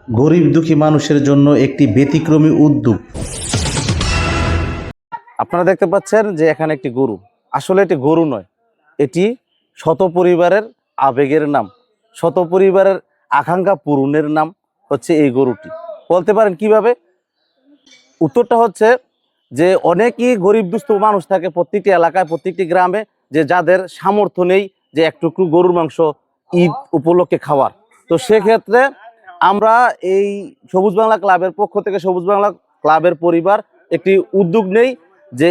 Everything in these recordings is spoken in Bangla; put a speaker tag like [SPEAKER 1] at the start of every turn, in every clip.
[SPEAKER 1] গরিব দুঃখী মানুষের জন্য একটি ব্যতিক্রমী উদ্যোগ।
[SPEAKER 2] আপনারা দেখতে পাচ্ছেন যে এখানে একটি গরু, আসলে এটি গরু নয়, এটি শত পরিবারের আবেগের নাম, শত পরিবারের আকাঙ্ক্ষা পূরণের নাম হচ্ছে এই গরুটি। বলতে পারেন কিভাবে? উত্তরটা হচ্ছে যে অনেকই গরিব দুস্থ মানুষ থাকে প্রত্যেকটি এলাকায়, প্রত্যেকটি গ্রামে, যে যাদের সামর্থ্য নেই যে একটুকু গরুর মাংস ঈদ উপলক্ষে খাওয়ার। তো সেক্ষেত্রে আমরা এই সবুজ বাংলা ক্লাবের পক্ষ থেকে, সবুজ বাংলা ক্লাবের পরিবার একটি উদ্যোগ নেই যে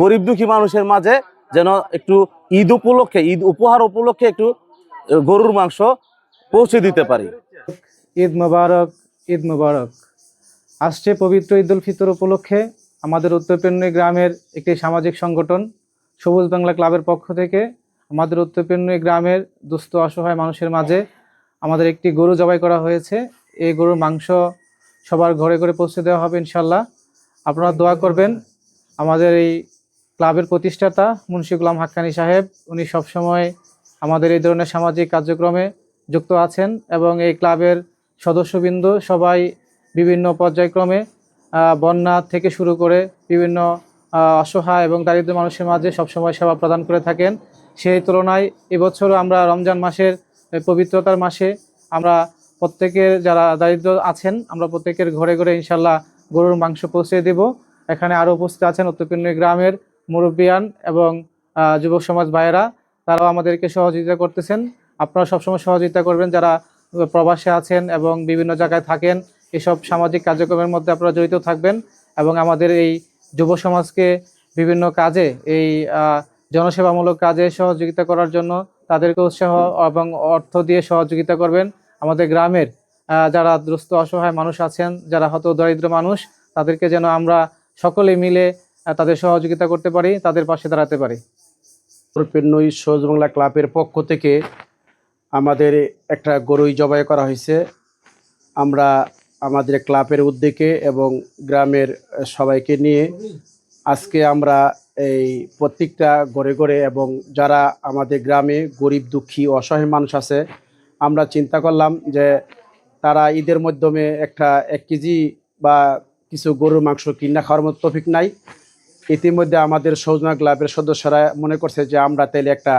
[SPEAKER 2] গরিব দুঃখী মানুষের মাঝে যেন একটু ঈদ উপলক্ষে, ঈদ উপহার উপলক্ষে একটু গরুর মাংস পৌঁছে দিতে পারি।
[SPEAKER 3] ঈদ মোবারক, ঈদ মোবারক। আসছে পবিত্র ঈদ উল ফিতর উপলক্ষে আমাদের উত্তরপেন্নী গ্রামের একটি সামাজিক সংগঠন সবুজ বাংলা ক্লাবের পক্ষ থেকে আমাদের উত্তরপেন্নী গ্রামের দুস্থ অসহায় মানুষের মাঝে আমাদের একটি গরু জবাই করা হয়েছে। এই গরুর মাংস সবার ঘরে ঘরে পৌঁছে দেওয়া হবে ইনশাল্লাহ। আপনারা দোয়া করবেন। আমাদের এই ক্লাবের প্রতিষ্ঠাতা মুন্সি গোলাম হাক্কানি সাহেব, উনি সবসময় আমাদের এই ধরনের সামাজিক কার্যক্রমে যুক্ত আছেন এবং এই ক্লাবের সদস্যবৃন্দ সবাই বিভিন্ন পর্যায়ক্রমে বন্যা থেকে শুরু করে বিভিন্ন অসহায় এবং দারিদ্র মানুষের মাঝে সবসময় সেবা প্রদান করে থাকেন। সেই তুলনায় এবছরও আমরা রমজান মাসের পবিত্রতার মাসে আমরা প্রত্যেকের যারা দারিদ্র আছেন, আমরা প্রত্যেকের ঘরে ঘরে ইনশাল্লাহ গরুর মাংস পৌঁছে দেব। এখানে আরও উপস্থিত আছেন উত্তরপেন্নী গ্রামের মুরব্বিয়ান এবং যুবক সমাজ ভাইয়েরা, তারাও আমাদেরকে সহযোগিতা করতেছেন। আপনারা সবসময় সহযোগিতা করবেন, যারা প্রবাসে আছেন এবং বিভিন্ন জায়গায় থাকেন, এসব সামাজিক কার্যক্রমের মধ্যে আপনারা জড়িত থাকবেন এবং আমাদের এই যুব সমাজকে বিভিন্ন কাজে, এই জনসেবামূলক কাজে সহযোগিতা করার জন্য তাদেরকে উৎসাহ এবং অর্থ দিয়ে সহযোগিতা করবেন। আমাদের গ্রামের যারা দুস্থ অসহায় মানুষ আছেন, যারা হত দরিদ্র মানুষ, তাদেরকে যেন আমরা সকলে মিলে তাদের সহযোগিতা করতে পারি, তাদের পাশে দাঁড়াতে পারি।
[SPEAKER 4] উত্তরপেন্নী সবুজ বাংলা ক্লাবের পক্ষ থেকে আমাদের একটা গরুই জবাই করা হয়েছে। আমরা আমাদের ক্লাবের উদ্যোগে এবং গ্রামের সবাইকে নিয়ে আজকে আমরা এই প্রত্যেকটা ঘরে ঘরে এবং যারা আমাদের গ্রামে গরিব দুঃখী অসহায় মানুষ আছে, আমরা চিন্তা করলাম যে তারা ঈদের মাধ্যমে একটা 1 কেজি বা কিছু গরুর মাংস কিনা খাওয়ার মতো তৌফিক নাই। ইতিমধ্যে আমাদের সবুজ বাংলা ক্লাবের সদস্যরা মনে করছে যে আমরা তাইলে একটা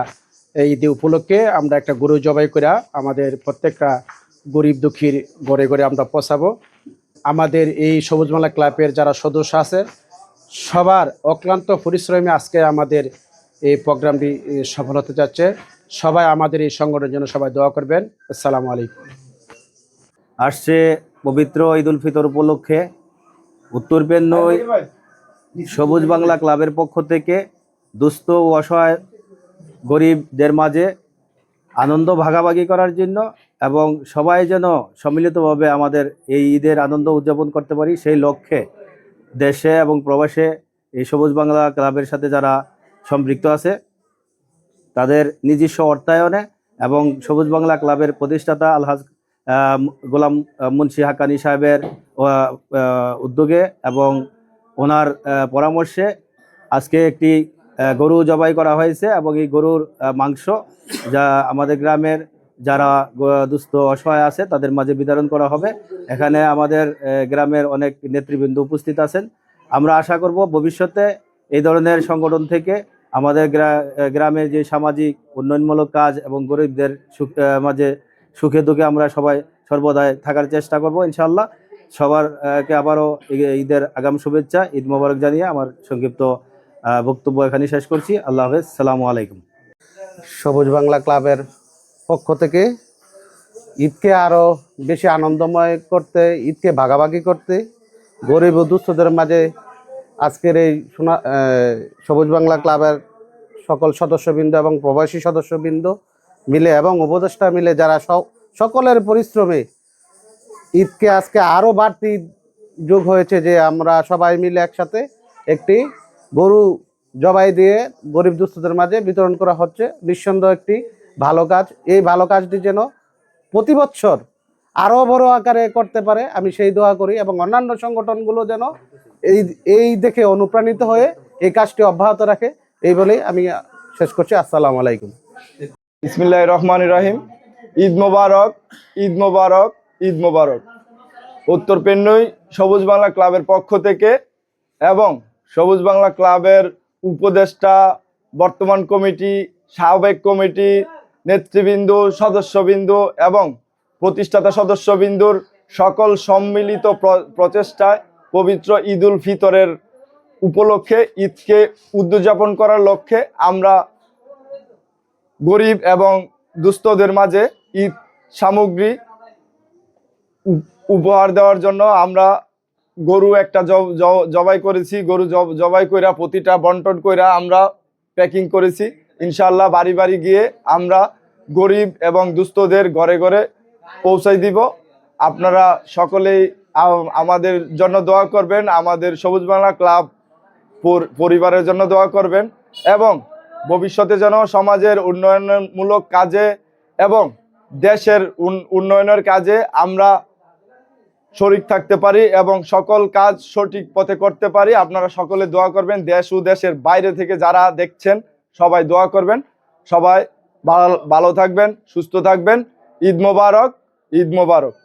[SPEAKER 4] ঈদ উপলক্ষে আমরা একটা গরু জবাই করে আমাদের প্রত্যেকটা গরিব দুঃখীর ঘরে ঘরে আমরা পৌঁছাবো। আমাদের এই সবুজ বাংলা ক্লাবের যারা সদস্য আছে সবার অক্লান্ত পরিশ্রমে আজকে আমাদের এই প্রোগ্রামটি সফল হতে যাচ্ছে। সবাই আমাদের এই সংগঠনের জন্য সবাই দোয়া করবেন। আসসালামু আলাইকুম।
[SPEAKER 2] আসছে পবিত্র ঈদ উল ফিতর উপলক্ষে উত্তরপেন্নী সবুজ বাংলা ক্লাবের পক্ষ থেকে দুস্থ ও অসহায় গরিবদের মাঝে আনন্দ ভাগাভাগি করার জন্য এবং সবাই যেন সম্মিলিতভাবে আমাদের এই ঈদের আনন্দ উদযাপন করতে পারি, সেই লক্ষ্যে দেশে এবং প্রবাসে এই সবুজ বাংলা ক্লাবের সাথে যারা সম্পৃক্ত আছে তাদের নিজস্ব অর্থায়নে এবং সবুজ বাংলা ক্লাবের প্রতিষ্ঠাতা আলহাজ গোলাম মুন্সি হাক্কানি সাহেবের উদ্যোগে এবং ওনার পরামর্শে আজকে একটি গরু জবাই করা হয়েছে এবং এই গরুর মাংস যা আমাদের গ্রামের যারা দুস্থ অসহায় আছে তাদের মাঝে বিতরণ করা হবে। এখানে আমাদের গ্রামের অনেক নেতৃবৃন্দ উপস্থিত আছেন। আমরা আশা করব ভবিষ্যতে এই ধরনের সংগঠন থেকে আমাদের গ্রামের যে সামাজিক উন্নয়নমূলক কাজ এবং গরিবদের মাঝে সুখে দুঃখে আমরা সবাই সর্বদাই থাকার চেষ্টা করব ইনশাআল্লাহ। সবারকে আবারও ঈদের আগাম শুভেচ্ছা, ঈদ মোবারক জানিয়ে আমার সংক্ষিপ্ত বক্তব্য এখানে শেষ করছি। আল্লাহ হাফেজ, সালামু আলাইকুম।
[SPEAKER 5] সবুজ বাংলা ক্লাবের পক্ষ থেকে ঈদকে আরও বেশি আনন্দময় করতে, ঈদকে ভাগাভাগি করতে, গরিব ও দুস্থদের মাঝে আজকের এই সবুজ বাংলা ক্লাবের সকল সদস্যবৃন্দ এবং প্রবাসী সদস্যবৃন্দ মিলে এবং উপদেষ্টা মিলে যারা সকলের পরিশ্রমে ঈদকে আজকে আরও বাড়তি যোগ হয়েছে যে আমরা সবাই মিলে একসাথে একটি গরু জবাই দিয়ে গরিব দুস্থদের মাঝে বিতরণ করা হচ্ছে। নিঃসন্দেহ একটি ভালো কাজ। এই ভালো কাজটি যেন প্রতি বছর আরও বড় আকারে করতে পারে, আমি সেই দোয়া করি এবং অন্যান্য সংগঠনগুলো যেন এই দেখে অনুপ্রাণিত হয়ে এই কাজটি অব্যাহত রাখে, এই বলেই আমি শেষ করছি। আসসালামু আলাইকুম।
[SPEAKER 6] বিসমিল্লাহির রহমানির রহিম। ঈদ মোবারক, ঈদ মোবারক, ঈদ মোবারক। উত্তর পেন্নই সবুজ বাংলা ক্লাবের পক্ষ থেকে এবং সবুজ বাংলা ক্লাবের উপদেষ্টা, বর্তমান কমিটি, সাবেক কমিটি, নেতৃবৃন্দ, সদস্যবৃন্দ এবং প্রতিষ্ঠাতা সদস্যবৃন্দুর সকল সম্মিলিত প্রচেষ্টায় পবিত্র ঈদ উল ফিতরের উপলক্ষে, ঈদকে উদযাপন করার লক্ষ্যে আমরা গরিব এবং দুস্থদের মাঝে ঈদ সামগ্রী উপহার দেওয়ার জন্য আমরা গরু একটা জবাই করেছি। গরু জবাই কইরা প্রতিটা বন্টন কইরা আমরা প্যাকিং করেছি। ইনশাআল্লাহ বাড়ি বাড়ি গিয়ে আমরা গরিব এবং দুস্থদের ঘরে ঘরে পৌঁছাই দিব। আপনারা সকলেই আমাদের জন্য দোয়া করবেন, আমাদের সবুজ বাংলা ক্লাব পরিবারের জন্য দোয়া করবেন এবং ভবিষ্যতে যেন সমাজের উন্নয়নমূলক কাজে এবং দেশের উন্নয়নের কাজে আমরা শরীক থাকতে পারি এবং সকল কাজ সঠিক পথে করতে পারি। আপনারা সকলে দোয়া করবেন। দেশ ও দেশের বাইরে থেকে যারা দেখছেন সবাই দোয়া করবেন। সবাই ভালো থাকবেন, সুস্থ থাকবেন। ঈদ মোবারক, ঈদ মোবারক।